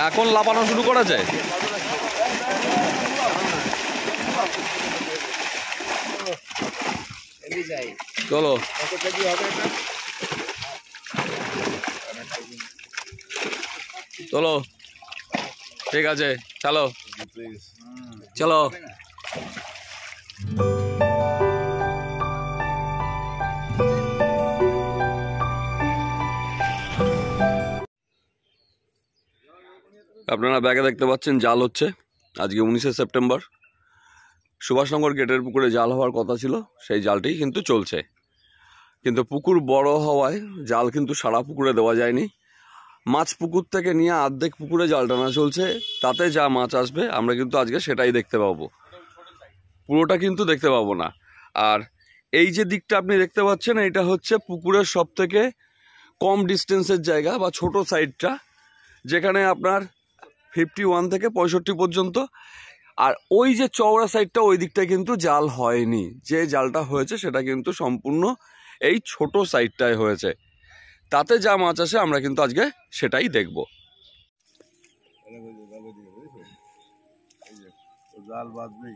এখন লাফানো শুরু করেছে। চলো চলো ঠিক আছে, চলো চলো। আপনারা ব্যাগে দেখতে পাচ্ছেন জাল হচ্ছে। আজকে 19শে সেপ্টেম্বর। সুভাষনগর গেটের পুকুরে জাল হওয়ার কথা ছিল, সেই জালটি কিন্তু চলছে। কিন্তু পুকুর বড় হওয়ায় জাল কিন্তু সারা পুকুরে দেওয়া যায়নি। মাছ পুকুর থেকে নিয়ে অর্ধেক পুকুরে জাল টানা চলছে। তাতে যা মাছ আসবে আমরা কিন্তু আজকে সেটাই দেখতে পাবো, পুরোটা কিন্তু দেখতে পাবো না। আর এই যে দিকটা আপনি দেখতে পাচ্ছেন, এটা হচ্ছে পুকুরের সব থেকে কম ডিস্টেন্সের জায়গা বা ছোট সাইডটা, যেখানে আপনার 51 থেকে 65 পর্যন্ত। আর ওই যে চওড়া সাইডটা, ওই দিকটায় কিন্তু জাল হয়নি। যে জালটা হয়েছে সেটা কিন্তু সম্পূর্ণ এই ছোট সাইডটায় হয়েছে। তাতে যা মাছ আসে আমরা কিন্তু আজকে সেটাই দেখব। জাল বাঁধবে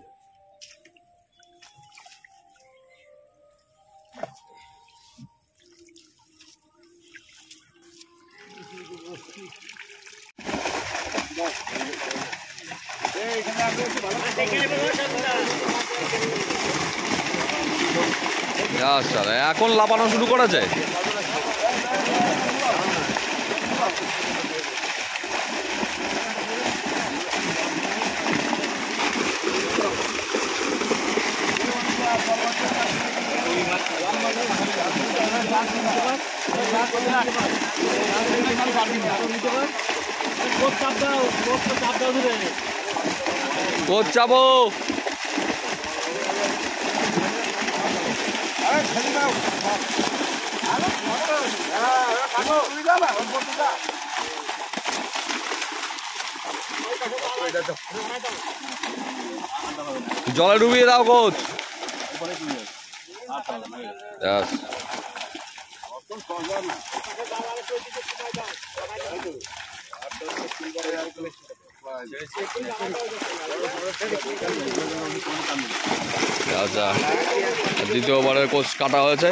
এখন লাফানো শুরু করেছে। কোচ যাবো জলে ডুবিয়ে দাও কোচ। আচ্ছা, দ্বিতীয়বারের কোচ কাটা হয়েছে।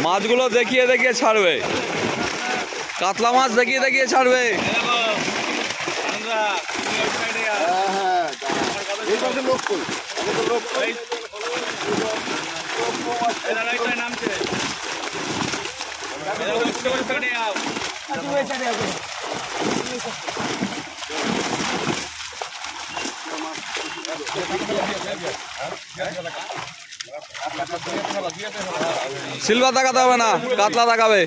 মাছগুলো দেখিয়ে দেখিয়ে ছাড়বে, কাতলা মাছ দেখিয়ে দেখিয়ে ছাড়বে। সিলভার দেখাতে হবে না, কাতলা দেখাবে।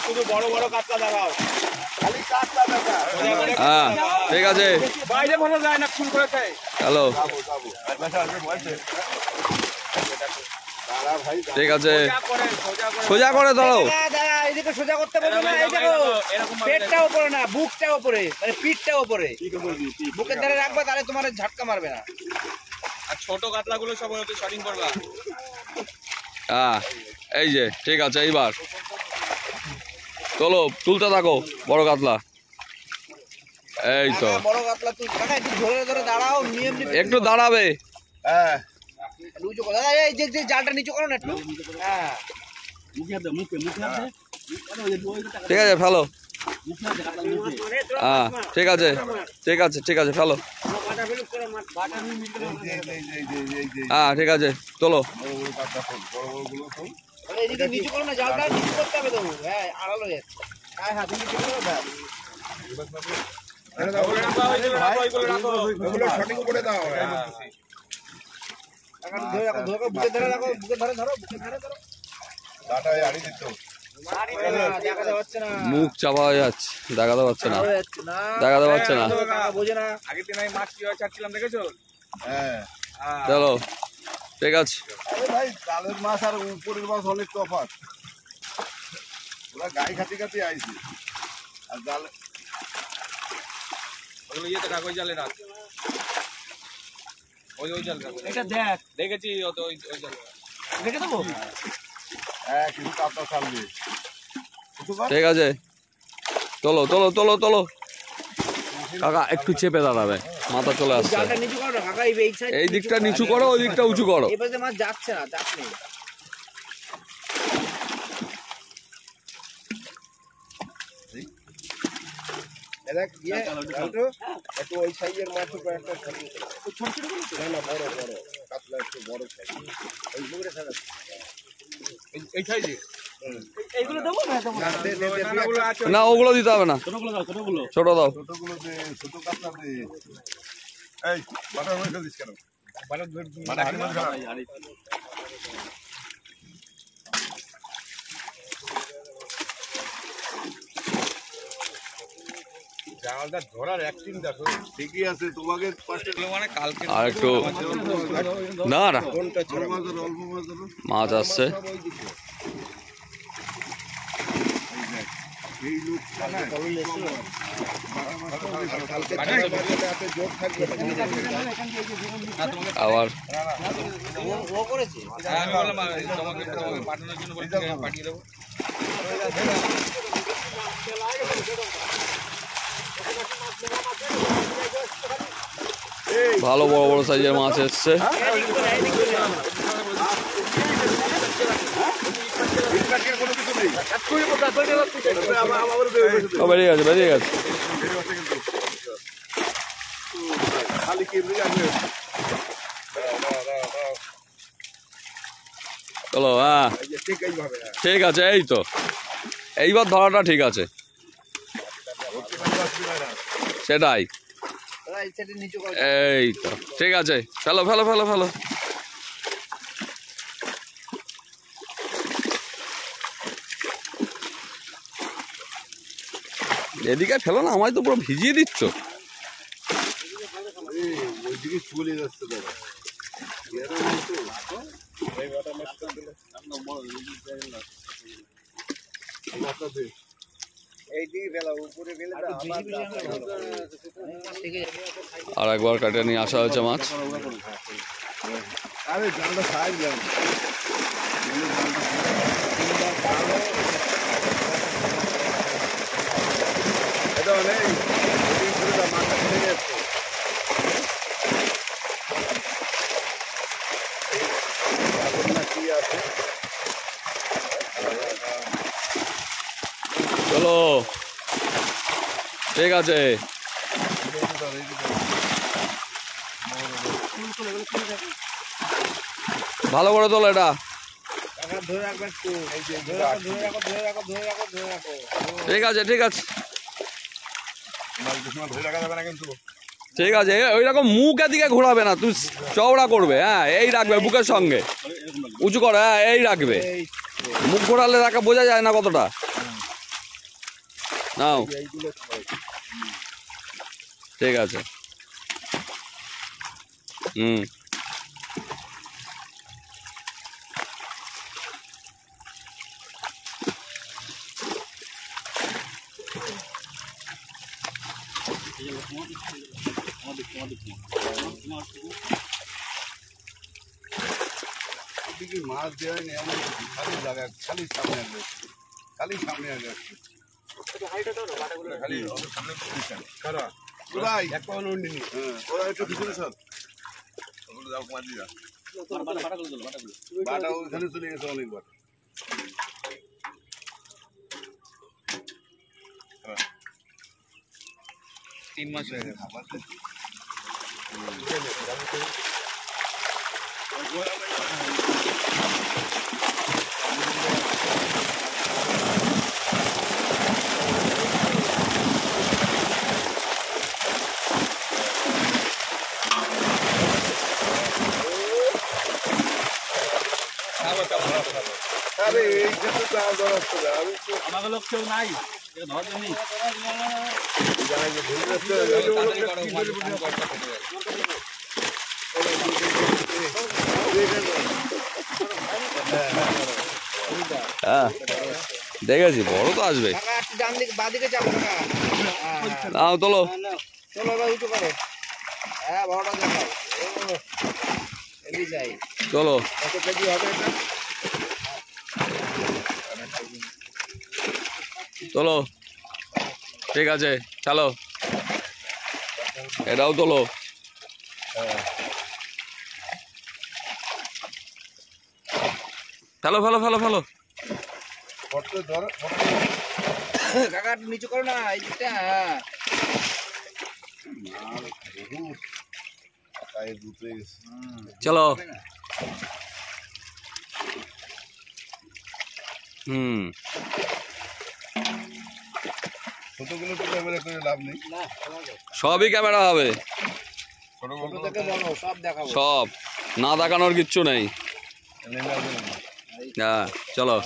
শুধু বড় বড় কাতলা দেখাও। হ্যাঁ ঠিক আছে, বাইরে ভালো যায় না, ফুল করে খায়। হ্যালো ঠিক আছে, সোজা করে ধরো। এদিকে সোজা করতে বলবো না, এই দেখো পেটটা উপরে না, বুকটা উপরে, মানে পিঠটা উপরে। বুকের ধারে রাখবা, তাহলে তোমার ঝাটকা মারবে না। আর ছোট কাতলাগুলো সব শটিং করবা। হ্যাঁ এই যে ঠিক আছে, এইবার চলো তুলতে থাকো বড় কাতলা। এই তো বড় কাতলা তুই একটু ধরে ধরে দাঁড়াও, নিয়ম একটু দাঁড়াবে। হ্যাঁ লুজো করো, এই যে জালটা নিচু করো না একটু। হ্যাঁ ঠিক আছে ফেলো। হ্যাঁ ঠিক আছে ঠিক আছে ঠিক আছে ফেলো। হ্যাঁ ঠিক আছে তোলো। এদিকে নিচু করো না, জালটা নিচু করতে হবে তো। হ্যাঁ আড়াল হয়ে যাচ্ছে। হ্যাঁ হ্যাঁ তুমি নিচু করো। মুখ চাপা হয়ে যাচ্ছে, দেখাতে পারছে না, দেখাতে পারছে না। আগের দিন আমি মাছ কিভাবে ছাড়ছিলাম দেখেছো? চলো ঠিক আছে। ভাই জালের মাছ আর উপরের মাছ অনেক তফাৎ। ওরা গায়ে খাতি খাতি আইছে আর জাল ওগুলো ইয়েতে কাগজ জালে রাখ। ওই জালটা এটা দেখ দেখেছি ওই জাল দেখে দেবো হ্যাঁ কিছু কাপড় ছাড়বে ঠিক আছে, তোলো তোলো তোলো তোলো। কাকা একটু চেপে দাঁড়াবে, মাথা চলে আসছে। জালটা নিচু করো না কাকা, এই সাইড এই দিকটা নিচু করো, ওই দিকটা উঁচু করো। এই পাশে মাছ যাচ্ছে না, চাপ নেই। দেখ ইয়ে জালটো একটু ওই সাইজের মাছ উপর একটা ছাড়িয়ে ছোট ছোট না না বড় বড় কাতলা একটু বড় সাইজ ওই পুকুরে ছাড়া এই সাইজে এইগুলো দেবো না দেবো না? কানাগুলো আছে না ওগুলো দিতে হবে না, ছোটগুলো দাও, ছোটগুলো। ছোট দাও। ছোটগুলো দে ছোট কাতলা দে এই বাটার মধ্যে ফেলছিস কেন জালটা ধরার অ্যাক্টিং দেখো ঠিকই আছে তোমাকে পাশে মানে কালকে আর একটু না না কোনটা ছোট মাছ ধরো অল্প মাছ ধরো মাছ আসছে। এই লোক জোর থাকবে আবার ও করেছে আমি বললাম তোমাকে পাঠানোর জন্য বলছি পাঠিয়ে দেবো ভালো বড় বড় সাইজের মাছ এসছে। ও, বেরিয়ে গেছে বেরিয়ে গেছে। খালি কেবলি যাবে চলো, হ্যাঁ ঠিক এইভাবে ঠিক আছে, এই তো এইবার ধরাটা ঠিক আছে, সেটাই এই সাইডে নিচু করো। এই তো ঠিক আছে। ফেলো ফেলো ফেলো ফেলো। এদিকে ফেলো না, আমায় তো পুরো ভিজিয়ে দিচ্ছ। ওইদিকে চলে যাচ্ছে দাদা এইদিকে ফেলা উপরে ফেলে আর একবার কাটে নিয়ে আসা হয়েছে মাছ। আরে জালটা সাইজ দেন এটা নেই মাছটা ফেলে যাচ্ছে কি আছে চলো ঠিক আছে। ভালো করে তোলো এটা। ধরে রাখবে একটু, ধরে রাখো ধরে রাখো ধরে রাখো ধরে রাখো ধরে রাখো। ঠিক আছে ঠিক আছে ধরে রাখা যাবে না কিন্তু ঠিক আছে। ওই রকম মুখ এদিকে ঘোরাবে না, তুই চওড়া করবে। হ্যাঁ এই রাখবে বুকের সঙ্গে, উঁচু করে। হ্যাঁ এই রাখবে, মুখ ঘোরালে রাখা বোঝা যায় না কতটা। নাও ঠিক আছে। হুম দিকে মাছ দেওয়া নেই এমন খালি জায়গা খালি সামনে আসবে খালি সামনে আসবে খালি সামনে ভাই এক পাউন্ড উন্ডিনি ওরা একটু পিছনে সব যাও মাঝিরা বাটা ওখানে চলে গেছে অনেকবার তিন মাস হয়ে গেছে আরে এইটা তো চাল ধরাচ্ছে না আমি তো আমাকে লোক কেউ নাই ধর জন্য জানাই যে ভুল রাস্তা হ্যাঁ দেখেছি, বড় তো আসবে। কাকা একটু ডান দিকে বাঁ দিকে যাবো কাকা। নাও তোলো। চলো এবার উঁচু করো। হ্যাঁ বড়টা দেখাও। এদিকে যাই। চলো কত কেজি হবে এটা? চলো ঠিক আছে চলো এটাও তোলো ফেলো ফেলো ফেলো ফেলো কত ধরো কাকা একটু নিচু করো না এই দিকটা। হ্যাঁ বহুত তাই দুটোই চলো হুম ছোটগুলো তো ক্যামেরা করে লাভ নেই। সবই ক্যামেরা হবে ছোট ছোট থেকে বড় সব দেখাবো। সব না দেখানোর কিচ্ছু নেই হ্যাঁ চলো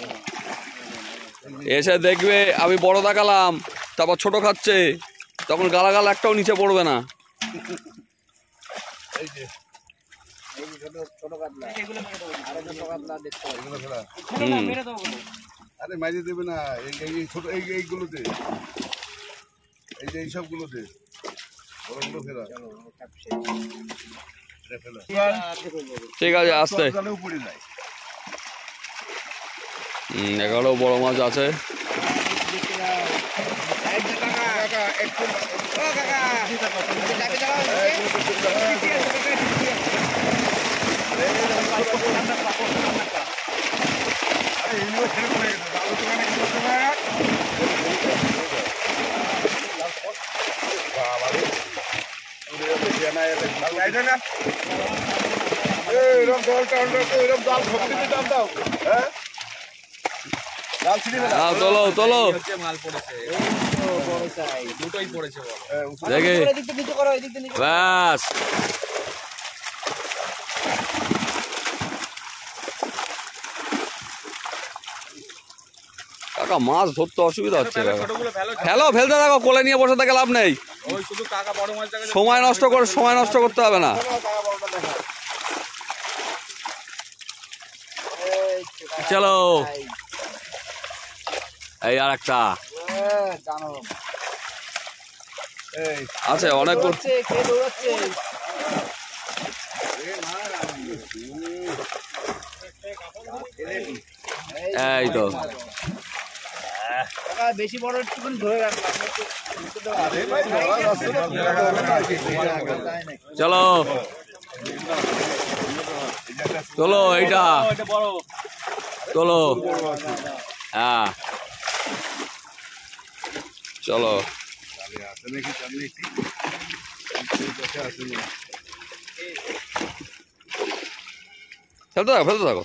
এসে দেখবে আমি বড় দেখালাম তারপর ছোট খাচ্ছে তখন গালাগাল একটাও নিচে পড়বে না এই যে এই যে ছোট ছোট কাতলা এগুলো মেরে দেবো আর ছোট কাতলা দেখতে পাবো। এগুলো ফেলা। ছোটটা মেরে দেবো। আরে মাইজে দেবে না এই ছোট এইগুলোতে এই যে এইসবগুলোতে বড়গুলো ফেলা এটা ফেলা ঠিক আছে আস্তে জলেও পড়ে যায় 11 বড় মাছ আছে কাকা একটু ও কাকা চাবি দাও। আরে এইগুলো ছেড়ে পড়ে গেছে আলু দোকানে কি করতে পারে বাবা রে ওরে দেখে না এটা যাইছে না এই রকম জলটা অন্য তো এরকম জাল ভর্তি দাম দাও হ্যাঁ জাল ছিড়ে না হ্যাঁ তোলো তোলো হচ্ছে মাল পড়েছে বড় সাইজ দুটোই পড়েছে বড় দেখে এই দিকটা নিচু করো এই দিকটা নিচু করো। ব্যাস কাকা মাছ ধরতে অসুবিধা হচ্ছে কাকা ছোটগুলো ফেলো ফেলো ফেলতে থাকো কোলে নিয়ে বসে থাকে লাভ নেই ওই শুধু কাকা বড় মাছ দেখা সময় নষ্ট করতে হবে না এই তো কাকা। চলো এই, এই আর একটা জানো এই আছে অনেকগুলো দৌড়াচ্ছে কে দৌড়াচ্ছে এই তো কাকা বেশি বড় একটুখানি ধরে রাখলাম আরে ভাই বড় রাস্তা লাগা যাবে না চলো চলো এইটা চলো হ্যাঁ চলো আছে নাকি সামনে একটি বসে আছে না ফেলতে থাকো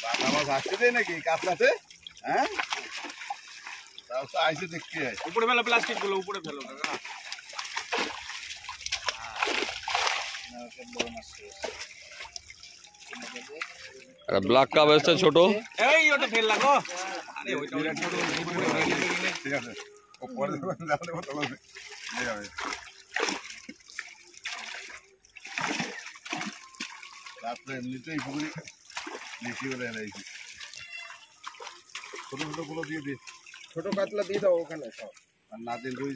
বাংলা মাছ আসতে দেয় নাকি কাতলাতে হ্যাঁ তাও তো আইসে দেখতে হয় উপরে ফেলো প্লাস্টিক গুলো উপরে ফেলো কাকা একটা ব্ল্যাক কাপ এসছে ছোট এই ওটা ফেল লাগো আরে ওইটা ওটা ছোট ঠিক আছে ও পরে জাল দেবো তখন নিয়ে যাবে রাত্রে এমনিতেই পুকুরি বেশি করে এলাইছি ছোট ছোট গুলো দিয়ে দিই ছোট কাতলা দিয়ে দাও ওখানে সব আর নাদিম দুই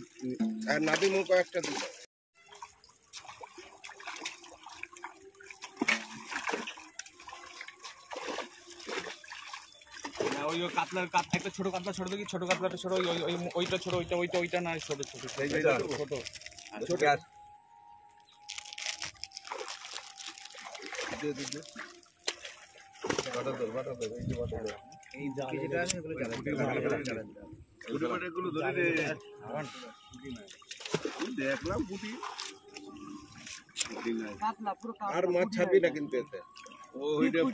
আর নাদিম কয়েকটা দিয়ে দাও ওই কাতলার একটা ছোট কাতলা ছোট দেখি ছোট কাতলাটা ছোট ওইটা ছোট ওইটা না ছোট ছোট ছোট ছোট দিয়ে দিয়ে দিয়ে বাটা ধর এই যে বাটা ধর এই যেটা আছে এগুলো জ্বালা ছোট বাটাগুলো ধরে দে দেখলাম পুটি কাতলা পুরো আর মাছ ছাড়বি না কিন্তু এতে ও ওইটা ওই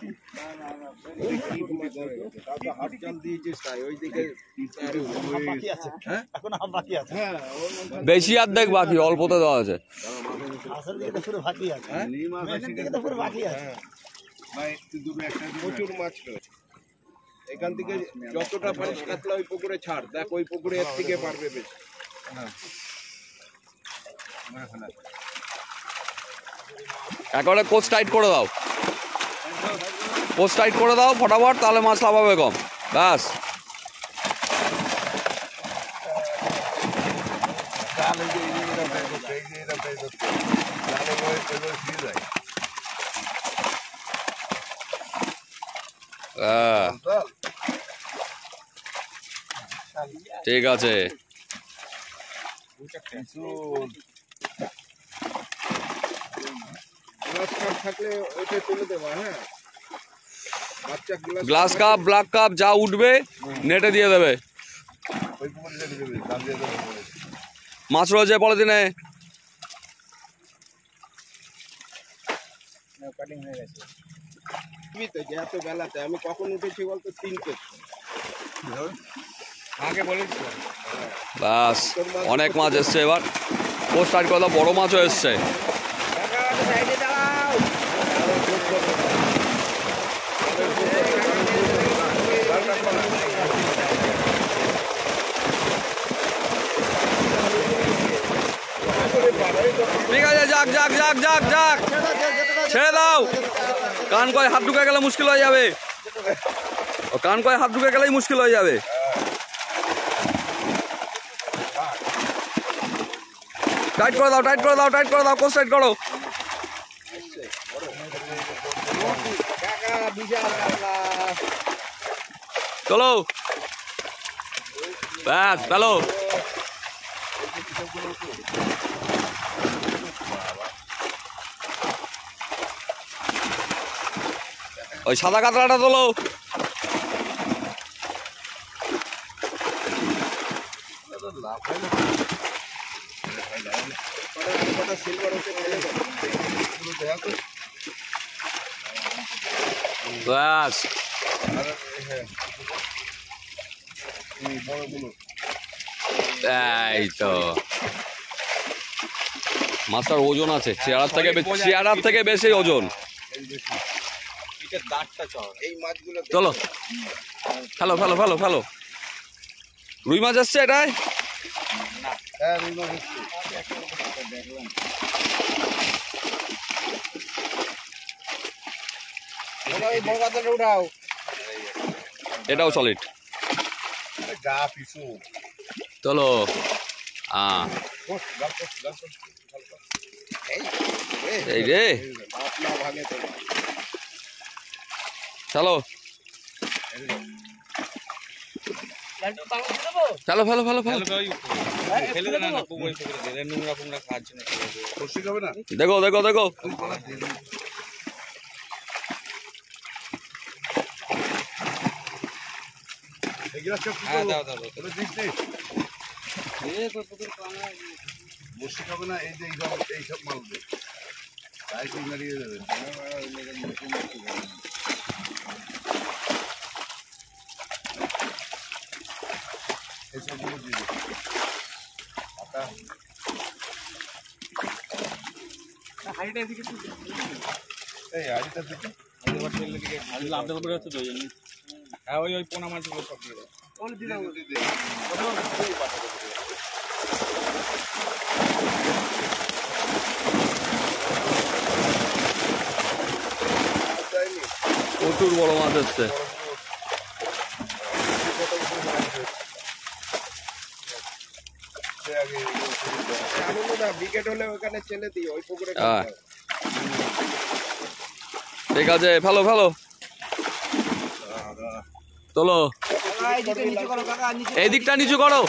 কি পুটি করে তারপর হাত জাল দিয়েছিস তাই ওইদিকে বাকি আছে হ্যাঁ এখন হাফ বাকি আছে হ্যাঁ বেশি অর্ধেক বাকি অল্পতে দেওয়া আছে প্রচুর মাছ রয়েছে এখান থেকে যতটা পারিস কাতলা ওই পুকুরে ছাড় দেখ ওই পুকুরে এর থেকে পারবে বেশি একবারে কোচ টাইট করে দাও কোচ টাইট করে দাও ফটাফট তাহলে মাছ লাফাবে কম ব্যাস জাল এই যে এইরকম টাইপ করতে, এই যে এইরকম টাইপ করতে, জালে ওইভাবে দিয়ে যায়। হ্যাঁ, ঠিক আছে। গ্লাস কাপ থাকলে ওইটা তুলে দেবা, হ্যাঁ বাচ্চা গ্লাস কাপ, ব্ল্যাক কাপ যা উঠবে নেটে দিয়ে দেবে। ওই পুকুরে রেখে দেবে, জাল দিয়ে দেবে পরে। মাছ রয়েছে পলিথিনে। কাটিং হয়ে গেছে। তো যে এত বেলাতে আমি কখন উঠেছি বলতো 3টে। আগে বলেছি বাস, অনেক মাছ এসছে এবার। পোস্ট সাইড করে দাও, বড় মাছও এসছে। সাইডে দাঁড়াও। ঠিক আছে, যাক যাক যাক যাক যাক, ছেড়ে দাও। কান কয় হাত ঢুকে গেলে মুশকিল হয়ে যাবে। ও কান কয় হাত ঢুকে গেলেই মুশকিল হয়ে যাবে। টাইট করে দাও, টাইট করে দাও, টাইট করে দাও, কোস টাইট করো। কাকা বিশাল কাকা। চলো, ব্যাস চলো। ওই সাদা কাতলাটা তোলো। ব্যাস, এই তো মাছটার ওজন আছে, চেয়ারার থেকে বেশি ওজন। এই মাছগুলো চলো, ফেলো ফেলো ফেলো ফেলো। রুই মাছ আসছে এটাই। হ্যাঁ রুই মাছ এসছে। এই বড় কাতলাটা উঠাও। এটাও সলিড। গা পিছু চলো, এই রে, পাতলা ভাগে তো চলো চলো, ফেলো ফেলো ফেলো। ফেলে দে না, পুকুরে পুকুরে দে, নোংরা ফোংরা খাচ্ছে না। খুশি হবে না। দেখো দেখো দেখো, এগুলা সব কি হ্যাঁ করবো? দাও দাও দাও। ওটা দিস নি। বসে খাবে না, এই যে এইসব মাল দে। তাই তুই মারিয়ে দেবে। এইসবগুলো দিয়ে দে। পাতা। এই হাড়িটা দিতে। হ্যাঁ ওই ওই পোনা মাছগুলো সব দিয়ে দাও। দিয়ে দে। প্রচুর বড় মাছ এসছে। বিকেট হলে ওখানে ছেলে দিই ওই পুকুরে। হ্যাঁ, ঠিক আছে, ফেলো ফেলো, তোলো। এই দিকটা নিচু করো।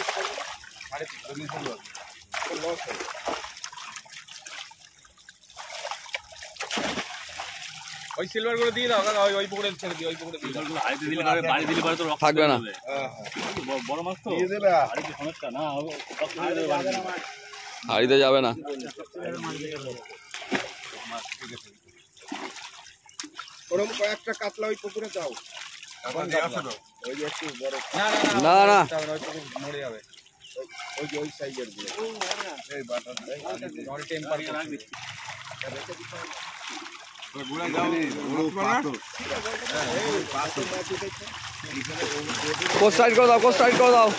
ওই সিলভার করে দিয়ে দাও কাকা, ওই ওই পুকুরে ছেড়ে দিই, ওই পুকুরে দিয়ে দাও। থাকবে না। দিয়ে দেবে। হাড়িতে যাবে না। ওরকম কয়েকটা কাতলা ওই পুকুরে দাও। এখন দিয়ে আসো তো। ওই যে একটু বড়, না না, ওই পুকুর মরে যাবে। ওই যে ওই সাইজের গুলো। এই বাটা ধরে টেম্পার রাখবি। কোস সাইড করে দাও, কোস সাইড করে দাও।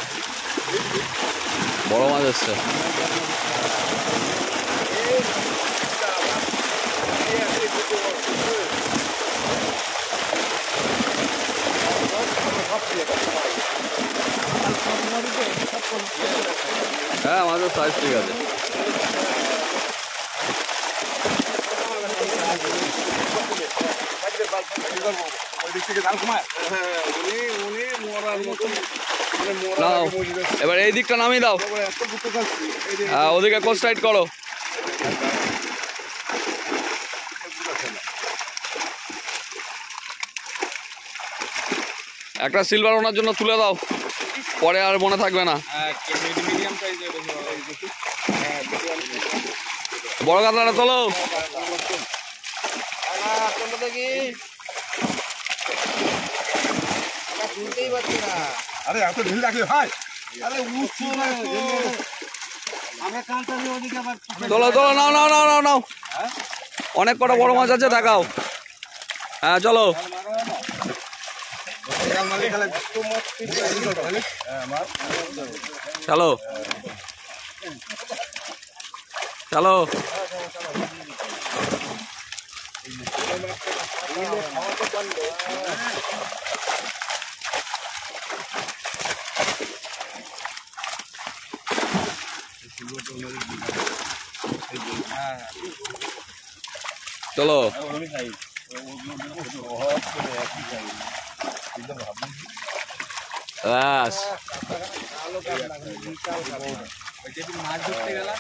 বড় মাছ এসছে। হ্যাঁ আমাদের সাইজ ঠিক আছে। নাও এবার এই দিকটা নামিয়ে দাও। হ্যাঁ ওদিকে কোচ টাইট করো। একটা সিলভার ওনার জন্য তুলে দাও, পরে আর মনে থাকবে না। মিডিয়াম সাইজের বড় কাতলাটা তোলো। দেখি শুনতেই পাচ্ছি না। আরে এত ঢিল রাখলে ভাই, আরে উঁচু তোলো তোলো, নাও নাও নাও নাও নাও, অনেক কটা বড় মাছ আছে দেখাও। হ্যাঁ চলো চলো চলো। চলো ব্যাস। মাছ ধরতে গেলাম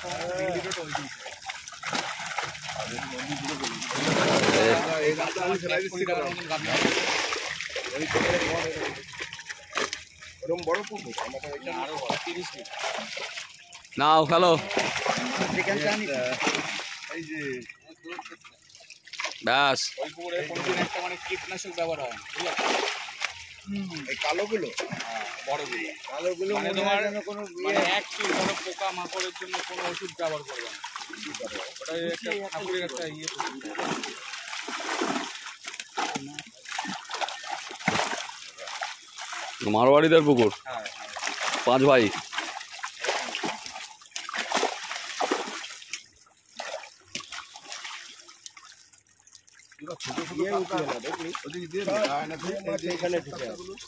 নাও খেলো ব্যাস। ওই পুকুরে কোনোদিন একটা মানে কীটনাশক ব্যবহার হয় না, বুঝলে? কালোগুলো বড়গুলো মানে তোমার মানে একটি বড় পোকা মাকড়ের জন্য কোনো ওষুধ ব্যবহার করবে না। ওটা একটা ঠাকুরের একটা ইয়ে মারোয়াড়িদের পুকুর, হ্যাঁ 5 ভাই।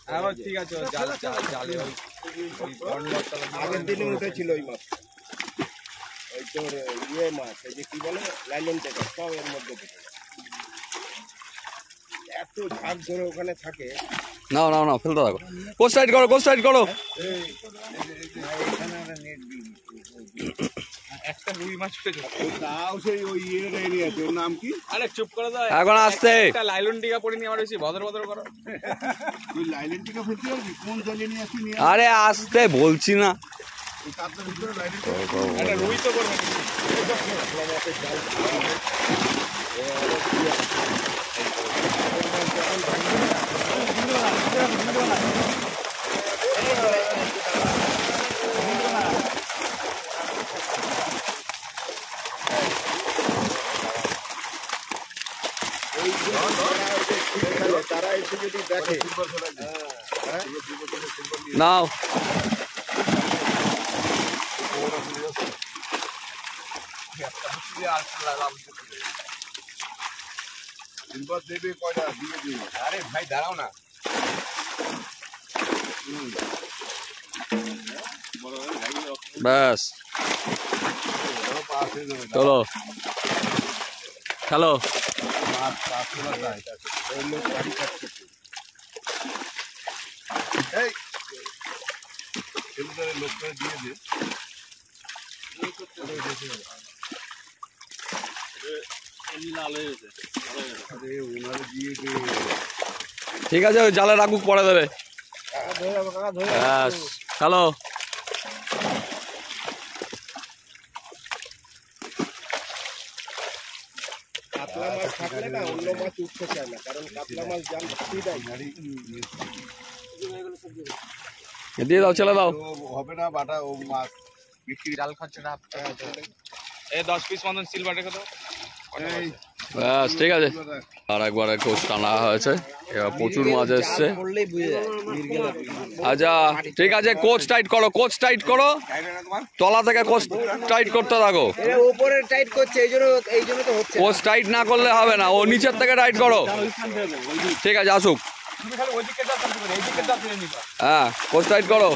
হ্যাঁ ঠিক আছে। জালে আগের দিনে উঠেছিল ওই মাছ, ওই তোর ইয়ে মাছ, এই যে কি বলে লাইলন টেকা, সব এর মধ্যে থেকে এত ঝাঁক ধরে ওখানে থাকে। নাও নাও নাও ফেলতে থাকো। কোচ টাইট করো, কোচ টাইট করো। একটা রুই মাছ উঠেছে। তাও সেই ওই ইয়ের এরিয়া, ওর নাম কি? আরে চুপ করে দাও, এখন আসছে। একটা লাইলন টিকা পড়ে নিয়ে আমার বেশি ভদ্র ভদ্র করো। তুই লাইলেন টিকা ফেলতে পারবি? কোন জলে নিয়ে আসি নিয়ে আরে আসতে বলছি না। এই কাতলার ভিতরে লাইলেন একটা রুই তো করবে। তারা এসে যদি দেখে নাও সিলভার দেবে কয়টা দিয়ে দিবে। আরে ভাই দাঁড়াও না, ব্যাস চলো খেলো। এই ছেলেদের লোকটা দিয়ে দে। আরে ওনারে দিয়ে দে। ঠিক আছে ওই জালে রাখুক, পরে দেবে। ব্যাস খেলো। কাতলা মাছ থাকলে না অন্য মাছ উঠতে চায় না, কারণ কাতলা মাছ জাল স্পিড হয়। দিয়ে দাও, ছেলে দাও। ও হবে না বাটা, ও মাছ বিক্রি। জাল খাচ্ছে না। এই 10 পিস মতন সিলভার রেখে দাও। এই ব্যাস ঠিক আছে। আর একবার কোচ টানা হয়েছে, এবার প্রচুর মাছ এসছে। বললেই বুঝে যায় আচ্ছা ঠিক আছে, কোচ টাইট করো, কোচ টাইট করো, তলা থেকে কোচ টাইট করতে থাকো। এরা উপরে টাইট করছে, এই জন্য তো হচ্ছে। কোচ টাইট না করলে হবে না, ও নিচের থেকে টাইট করো। ঠিক আছে আসুক। তুমি খালি ওই দিকে যাও, এই দিকে যাও, তুলে নিবা। হ্যাঁ, কোচ টাইট করো।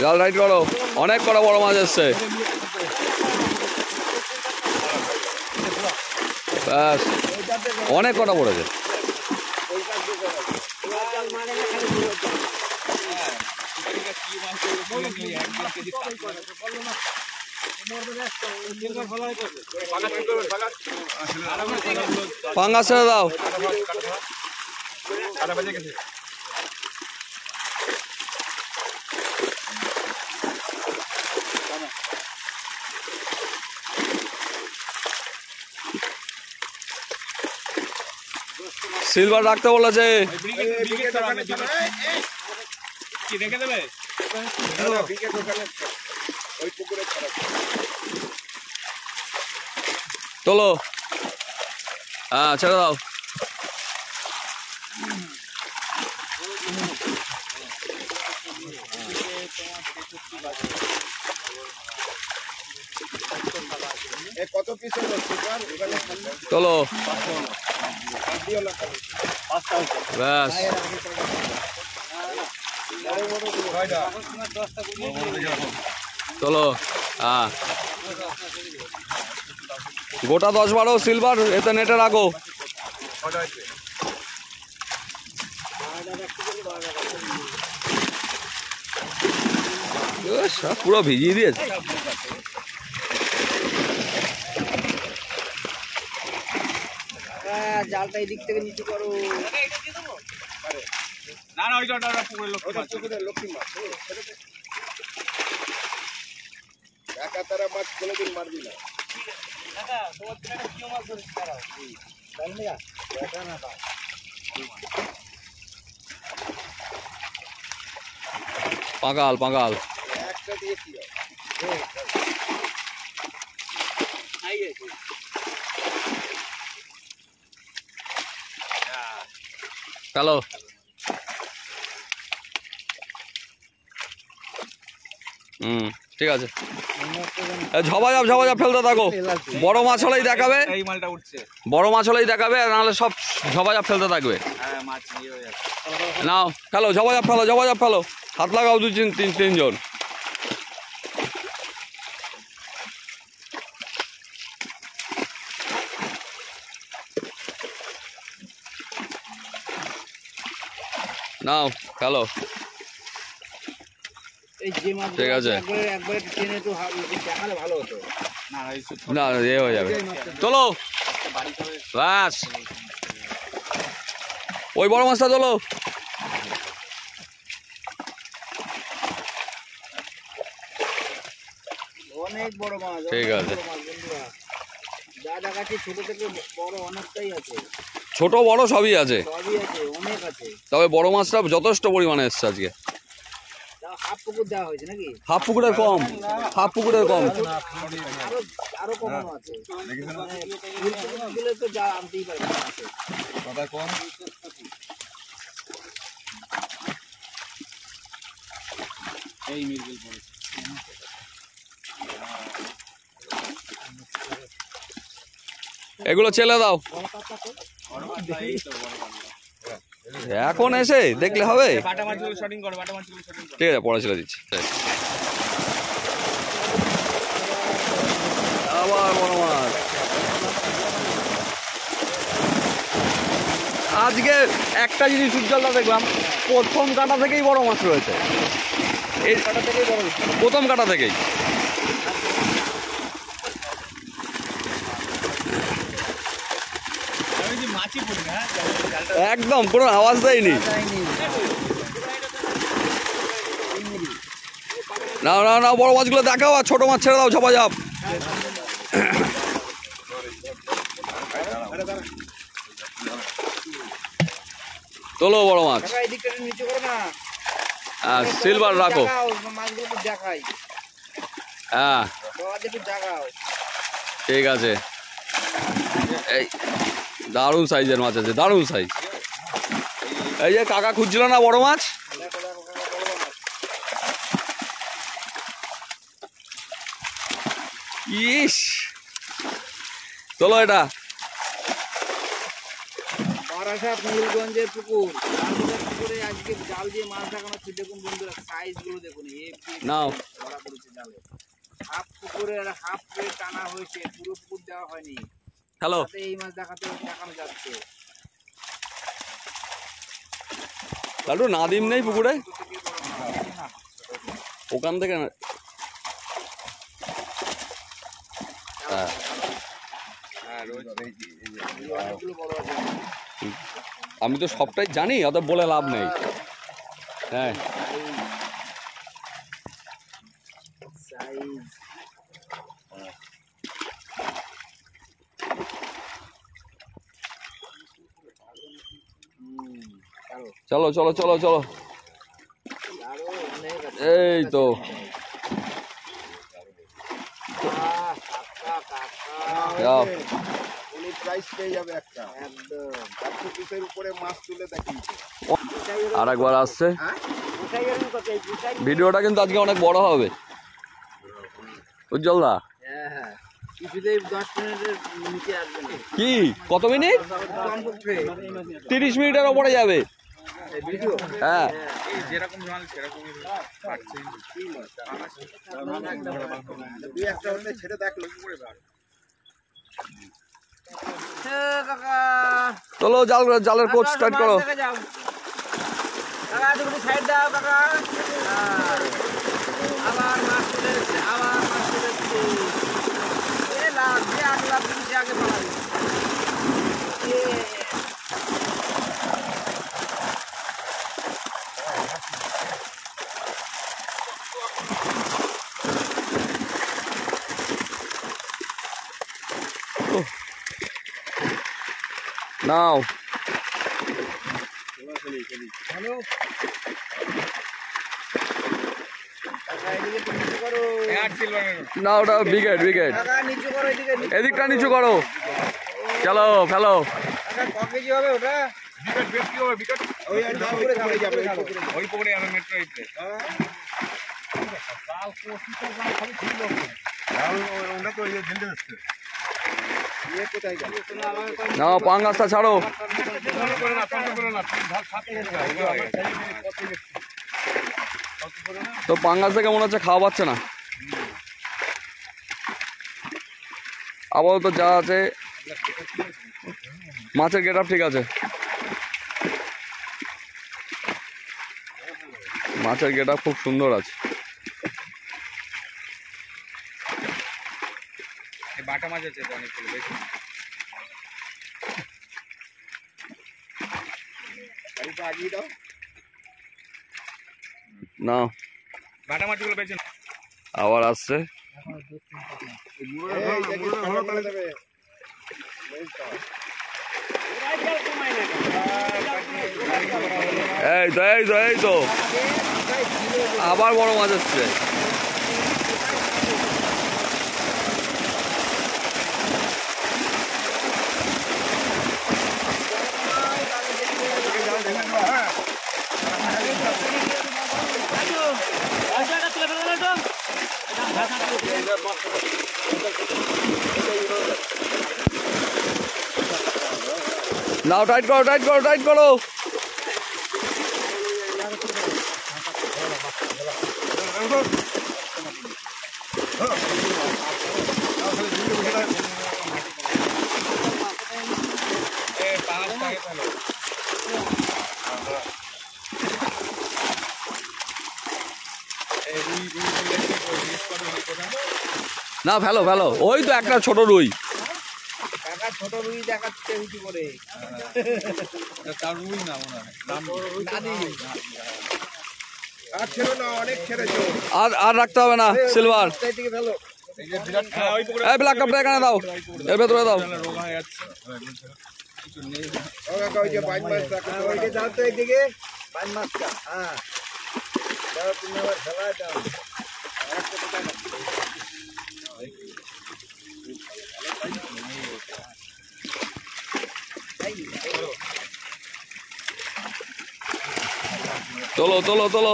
জাল রাইট করো, অনেক কটা বড় মাছ এসছে। ব্যাস, অনেক কটা পড়েছে। পাঙ্গা ছেড়ে দাও। সিলভার রাখতে বলেছে। কি রেখে দেবে? তোলো, হ্যাঁ ছেড়ে দাও। কত পিস তোলো, ব্যাস। তোলো, হ্যাঁ গোটা 10-12 সিলভার এতে নেটে রাখো। পুরো ভিজিয়ে দিয়েছে। জালটা এই দিক থেকে নিচু করো। না না, ওইটা পুকুরের লক্ষ্মী মাছ। একা তারা মাছ কোনোদিন মারবি না। পাঙ্গাল পাঙ্গাল একটা দিয়ে কি হয়? চলো। ঠিক আছে, ঝবাঝাপ ঝবাঝাপ ফেলতে থাকো। বড় মাছ হলেই দেখাবে, এই মালটা উঠছে। বড় মাছ হলেই দেখাবে, নাহলে সব ঝবাঝাপ ফেলতে থাকবে। হ্যাঁ, মাছ নিয়ে হয়ে যাচ্ছে। নাও ফেলো, ঝবাঝাপ ফেলো, ঝবাঝাপ ফেলো। হাত লাগাও 2-3 জন। নাও ফেলো। এই যে মাছ ঠিক আছে, একবারে টেনে তো দেখালে ভালো হতো। না না এ হয়ে যাবে। চলো, ব্যাস, ওই বড় মাছটা তোলো। অনেক বড় মাছ, ঠিক আছে। বন্ধুরা যা দেখাচ্ছি ছোট থেকে বড় অনেকটাই আছে, ছোট বড় সবই আছে, সবই আছে, অনেক আছে। তবে বড় মাছটা যথেষ্ট পরিমাণে এসছে আজকে। হাফ পুকুর দেওয়া হয়েছে নাকি? হাফ পুকুরের কম, হাফ পুকুরের কম। আরো আরো কমানো আছে, ফুল পুকুর দিলে তো যা আনতেই পারবে না। এই মিরগেল পড়েছে। এগুলো চেলে দাও। এখন এসে দেখলে হবে? বাটা মাছগুলো শটিং করো, বাটা মাছগুলো শটিং করো। ঠিক আছে, পরে ছেলে দিচ্ছি। আবার বড় মাছ। আজকে একটা জিনিস উজ্জ্বলতা দেখলাম, প্রথম কাটা থেকেই বড় মাছ রয়েছে। এই কাটা থেকেই বড়, প্রথম কাটা থেকেই। একদম কোনো আওয়াজ দেয়নি। নাও নাও নাও, বড় মাছগুলো দেখাও আর ছোট মাছ ছেড়ে দাও ঝপাঝপ। তোলো বড় মাছ। কাকা এই দিকটা একটু নিচু করো না। সিলভার রাখো। জাগাও, মাছগুলো একটু দেখাই। হ্যাঁ বাবা একটু জাগাও। ঠিক আছে। এই দারুণ সাইজের মাছ আছে, দারুণ সাইজ। এই যে কাকা খুঁজছিল না বড় মাছ, দেখো দেখো কাকা বড় মাছ। ইস চলো এটা বারাসাত নীলগঞ্জের পুকুর, তারপরে পুকুরে আজকে জাল দিয়ে মাছ দেখানো হচ্ছে। দেখুন বন্ধুরা সাইজ গুলো দেখুন, নাও। ধরা পড়েছে জালে। হাফ পুকুরের হাফ প্লেট টানা হয়েছে, পুরো পুকুর দেওয়া হয়নি। হ্যালো তাতে এই মাছ দেখানো যাচ্ছে। লালু নাদিম নেই পুকুরে, পুকুর থেকে বড় মাছ। ওখান থেকে না। হ্যাঁ অনেকগুলো বড় আছে। আমি তো সবটাই জানি, অত বলে লাভ নেই। হ্যাঁ সাইজ চলো চলো চলো চলো। আরো অনেক আছে। এই তো কাকা যাও। উনি প্রাইস পেয়ে যাবে একটা একদম 400 পিসের উপরে মাছ তুলে দেখিয়েছে। আর একবার আসছে। কোথায় গেলেন কোথায় কোথায়? ভিডিওটা কিন্তু আজকে অনেক বড় হবে উজ্জ্বল দা। হ্যাঁ কিছুতেই 10 মিনিটের নিচে আসবে না। কি কত মিনিট? কমপক্ষে 30 মিনিটের ওপরে যাবে। ভিডিও হ্যাঁ এই যেরকম জাল সেরকমই পাচ্ছে। দুই একটা হলে ছেড়ে দেখলো কাকা চলো জালের কোচ স্টার্ট করো। দেখে যাও কাকা, তুমি সাইড দাও কাকা। আবার মাছ চলে এসছে, আবার মাছ চলে এসছে। এ লাভ দিয়ে 8 লাখ নিচে আগে পালাবি। নাও হ্যালো কাকা, এদিকে একটু নিচু করো। আর সিলভারের না, ওটা উইকেট উইকেট। কাকা নিচু করো, এদিকে নিচু এদিকটা নিচু করো। চলো ফেলো। কাকা ক কেজি হবে ওটা? বিকেট বেশি হবে বিকেট। ওই আর না পুকুরে যাবে যাবে ওই পকড়ে আর মেট্রো ইতে ওটা তো এই ঝেন্ডে আসছে ये কোথায় গেল? নাও পাঙ্গাসটা ছাড়ো। করে না ধার সাথে তো পাঙ্গাস থেকে মনে হচ্ছে খাওয়া পাচ্ছে না। আপাতত যা আছে মাছের গেট আপ ঠিক আছে, মাছের গেট আপ খুব সুন্দর আছে। বাটা মাছ আছে অনেকগুলো বেশি। গাড়িটা আগিয়ে দাও। না বাটা মাছগুলো বেশি। আবার আসছে। এই দেখি ভালো করে দেবে। এই তো এই তো এই তো আবার বড় মাছ আসছে। নাও টাইট করো টাইট করো টাইট করো। না ফেলো ফেলো, ওই তো একটা ছোট রুই। কাকা ছোট রুই দেখাচ্ছে উঁচু করে। তার রুই না মনে হয় আর ছেড়ো না, অনেক ছেড়েছো। আর আর রাখতে হবে না সিলভার। এই দিকে ফেলো। এই যে বিরাট ওই পকড়ে এই ব্ল্যাক কাপটা এখানে দাও, এর ভেতরে দাও। রোগা হয়ে যাচ্ছে। কিছু নেই। ও কাকা ওই যে বাইন মাছটা ওইটা দাও তো এইদিকে বাইন মাছটা হ্যাঁ দাও তুমি আবার ফেলা দাও একটা কোথায় না তোলো তোলো তোলো,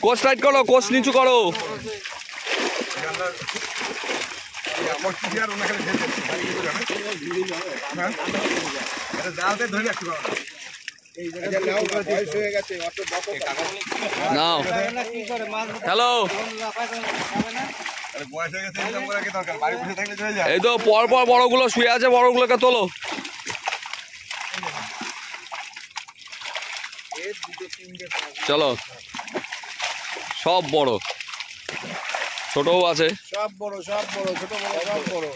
কোচ টাইট করো, কোচ নিচু করো। আমার কি আর ওনা খালি ঢেলে এটা জালতে ধরে রাখতে পারো না এই জায়গা নাও বয়স হয়ে গেছে অত বকো নাও হ্যালো, আরে বয়স হয়ে গেছে এরকম করে কি দরকার বাড়ি বসে থাকলে চলে যায় এই তো পর পর বড়গুলো শুয়ে আছে, বড়গুলোকে তোলো। চলো, সব বড়, ছোটও আছে। সব বড় ছোট বড় সব বড়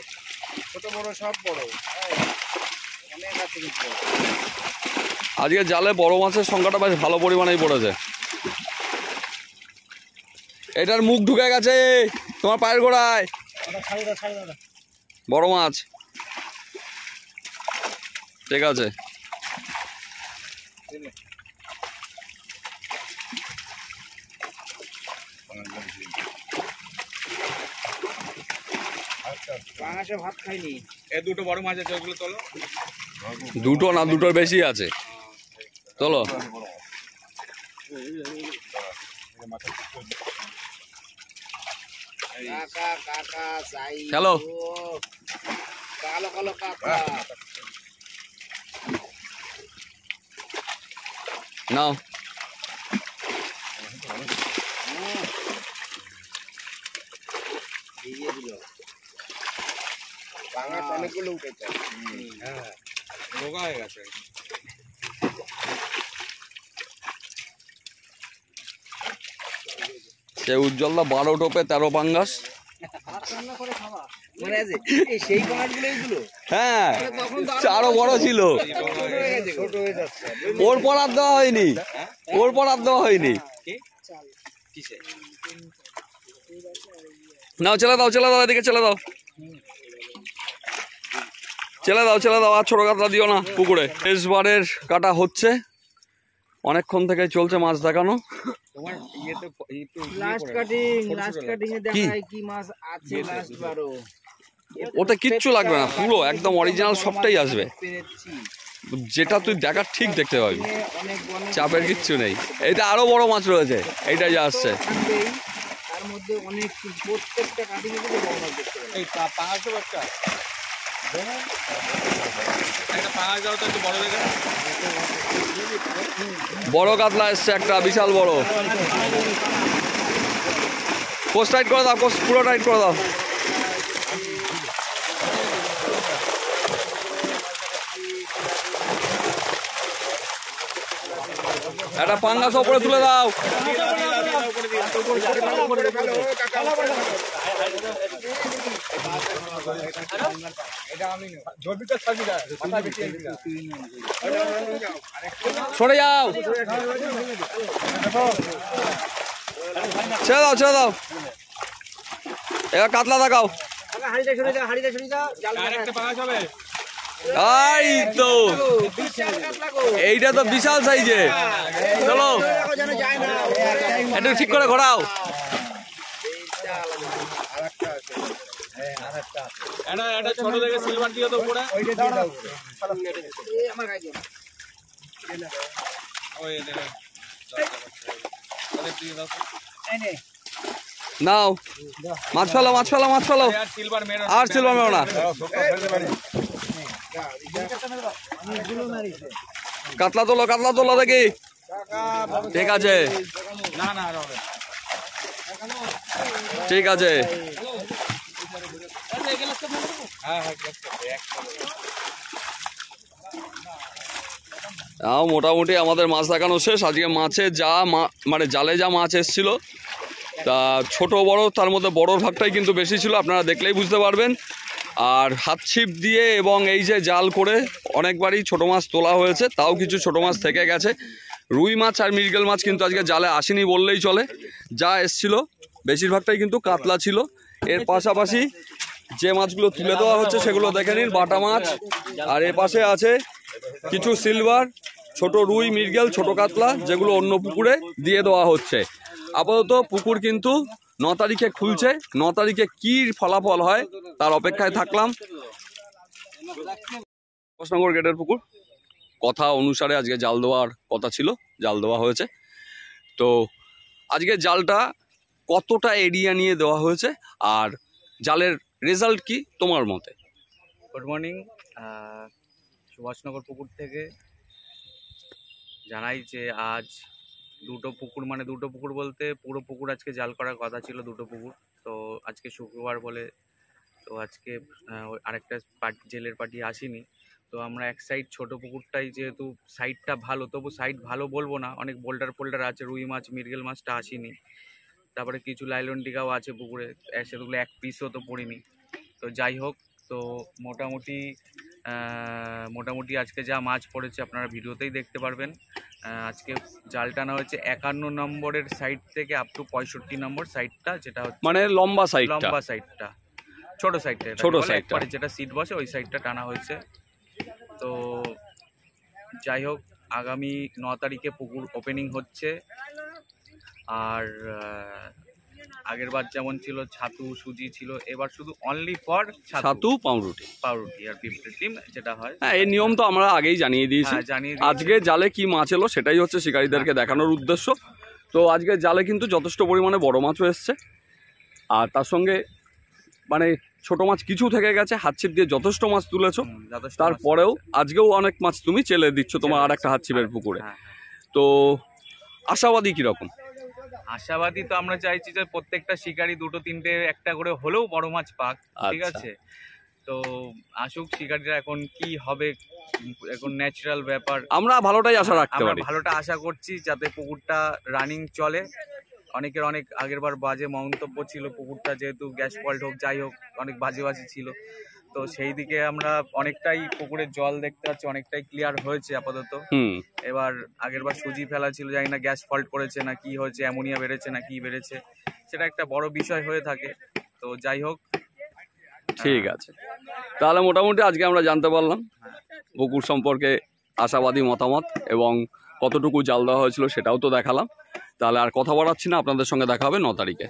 ছোট বড় সব বড় অনেক আছে কিন্তু আজকে জালে বড় মাছের সংখ্যাটা বেশ ভালো পরিমাণেই পড়েছে। এটার মুখ ঢুকে গেছে তোমার পায়ের গোড়ায়, বড় মাছ। ঠিক আছে, বাংলাদেশে ভাত খাইনি। এ দুটো বড় মাছ আছে, ওগুলো তোলো। দুটো না দুটোর বেশি আছে, চলো। কাকা কাকা চাই হ্যালো। কালো কালো কাকা নাও, দিয়ে দিল। বাংলাদেশ অনেকগুলো উঠেছে হ্যাঁ, রোগা হয়ে গেছে। সে উজ্জ্বলদা 12 টোপে 13 পাঙ্গাস। মনে আছে এই সেই মাছগুলো এইগুলো হ্যাঁ, আরো বড় ছিল। ছোট হয়ে যাচ্ছে। ওর পর আর দেওয়া হয়নি, ওর পর আর দেওয়া হয়নি। কিসে? নাও, ছেলে দাও, ছেলে দাও, এদিকে ছেলে দাও, ছেলে দাও, ছেলে দাও। আর ছোট কাতলা দিও না পুকুরে। শেষবারের কাটা হচ্ছে, অনেকক্ষণ থেকে চলছে মাছ দেখানো। তোমার ইয়েতে একটু লাস্ট কাটিং এ দেখায় কি মাছ আছে লাস্ট বারো। ওতে কিচ্ছু লাগবে না, পুরো একদম অরিজিনাল সবটাই আসবে। পেরেছি যেটা তুই দেখার ঠিক দেখতে পাবি, অনেক বড় চাপের কিচ্ছু নেই। এইটা আরো বড় মাছ রয়েছে, এইটা যা আসছে। থাকবেই, তার মধ্যে অনেক প্রত্যেকটা কাটিং এ কিন্তু বড় মাছ দেখতে পাবেন। এই পাঙাশ দেবো একটা পাঙাশ দাও তো একটু বড় দেখে। বড় কাতলা এসছে একটা, বিশাল বড়। কোচ টাইট করে দাও, কোচ পুরো টাইট করে দাও। একটা পাঙ্গাস ওপরে তুলে দাও। সরে যাও, ছেড়ে দাও, ছেড়ে দাও। এবার কাতলা দেখাও। হাড়িটা সরে যাও, হাড়িটা সরে যাও, জাল আর একটা পাঙাশ হবে। এই তো, বিশাল কাতলা গো। এইটা তো বিশাল সাইজে। চলো, যেন যায় না। একটু ঠিক করে ঘোরাও। একটা ছোট দেখে সিলভার দিও তো উপরে। আমার গায়ে দিও। ওই দেখে দিয়ে দাও। এই নে। নাও, মাছ ফেলো, মাছ ফেলো, মাছ ফেলো। আর সিলভার মেরো আর সিলভার মেরো না। কাতলা তোলো, কাতলা তোলো দেখি। ঠিক আছে, না না আর হবে। ঠিক আছে। হ্যাঁ হ্যাঁ তাও মোটামুটি আমাদের মাছ দেখানো শেষ। আজকে মাছে যা মানে জালে যা মাছ এসছিল, তা ছোট বড় তার মধ্যে বড়োর ভাগটাই কিন্তু বেশি ছিল, আপনারা দেখলেই বুঝতে পারবেন। আর হাত ছিপ দিয়ে এবং এই যে জাল করে অনেকবারই ছোট মাছ তোলা হয়েছে, তাও কিছু ছোট মাছ থেকে গেছে। রুই মাছ আর মৃগেল মাছ কিন্তু আজকে জালে আসেনি বললেই চলে। যা এসছিল বেশিরভাগটাই কিন্তু কাতলা ছিল। এর পাশাপাশি যে মাছগুলো তুলে দেওয়া হচ্ছে সেগুলো দেখে নিন, বাটা মাছ। আর এ পাশে আছে কিছু সিলভার, ছোট রুই, মৃগেল, ছোট কাতলা, যেগুলো অন্য পুকুরে দিয়ে দেওয়া হচ্ছে। আপাতত পুকুর কিন্তু 9 তারিখে খুলছে। 9 তারিখে কি ফলাফল হয় তার অপেক্ষায় থাকলাম। সুভাষনগর গেটের পুকুর কথা অনুসারে আজকে জাল দেওয়ার কথা ছিল, জাল দেওয়া হয়েছে। তো আজকে জালটা কতটা এরিয়া নিয়ে দেওয়া হয়েছে আর জালের রেজাল্ট কি তোমার মতে? Good morning. সুভাষনগর পুকুর থেকে জানাই যে আজ দুটো পুকুর বলতে পুরো পুকুর আজকে জাল করার কথা ছিল, দুটো পুকুর। তো আজকে শুক্রবার বলে তো আজকে আরেকটা জেলের পার্টি আসেনি। তো আমরা এক সাইড ছোট পুকুরটাই, যেহেতু সাইডটা ভালো, তবু সাইড ভালো বলবো না, অনেক বোল্ডার ফোল্ডার আছে, রুই মাছ মৃগেল মাছটা আসেনি। তারপরে কিছু লাইলন টিকাও আছে পুকুরে, সেগুলো এক পিসও তো পড়িনি। তো যাই হোক, তো মোটামুটি আজকে যা মাছ পড়েছে আপনারা ভিডিওতেই দেখতে পারবেন। আজকে জাল টানা হয়েছে 51 নম্বরের সাইড থেকে আপ টু 65 নম্বর সাইডটা, যেটা হচ্ছে মানে লম্বা সাইডটা, ছোট সাইডটা, পরে যেটা সিট বসে ওই সাইডটা টানা হয়েছে। তো যাই হোক, আগামী 9 তারিখে পুকুর ওপেনিং হচ্ছে। আর আগের বার যেমন ছিল ছাতু সুজি ছিল, এবার শুধু অনলি ফর ছাতু পাউরুটি আর পিঁপড়ের ডিম যেটা হয়। হ্যাঁ, এই নিয়ম তো আমরা আগেই জানিয়ে দিয়েছি। আজকে জালে কি মাছ এলো সেটাই হচ্ছে শিকারীদেরকে দেখানোর উদ্দেশ্য। তো আজকে জালে কিন্তু যথেষ্ট পরিমাণে বড় মাছও এসছে, আর তার সঙ্গে মানে ছোট মাছ কিছু থেকে গেছে। হাতছিপ দিয়ে যথেষ্ট মাছ তুলেছো, তারপরেও আজকেও অনেক মাছ তুমি চেলে দিচ্ছ তোমার আর একটা হাতছিপের পুকুরে। তো আশাবাদী কিরকম? আশাবাদী তো আমরা চাইছি যে প্রত্যেকটা শিকারী দুটো তিনটে একটা করে হলেও বড় মাছ পাক, ঠিক আছে? তো আসুক শিকারীরা, এখন কি হবে, এখন ন্যাচারাল ব্যাপার। আমরা ভালোটাই আশা রাখতে পারি, ভালোটা আশা করছি, যাতে পুকুরটা রানিং চলে। অনেকের অনেক আগেরবার বাজে মন্তব্য ছিল, পুকুরটা যেহেতু গ্যাস ফল্ট হোক যাই হোক অনেক বাজে ছিল। তো সেই দিকে আমরা অনেকটাই পুকুরের জল দেখতে পাচ্ছি অনেকটাই ক্লিয়ার হয়েছে আপাতত। এবার আগেরবার সুজি ফেলা ছিল, জানি না গ্যাস ফল্ট করেছে না কি হয়েছে, অ্যামোনিয়া বেড়েছে না কি বেড়েছে, সেটা একটা বড় বিষয় হয়ে থাকে। তো যাই হোক, ঠিক আছে। তাহলে মোটামুটি আজকে আমরা জানতে পারলাম পুকুর সম্পর্কে আশাবাদী মতামত, এবং কতটুকু জাল দেওয়া হয়েছিল সেটাও তো দেখালাম। তাহলে আর কথা বাড়াচ্ছি না, আপনাদের সঙ্গে দেখা হবে 9 তারিখে।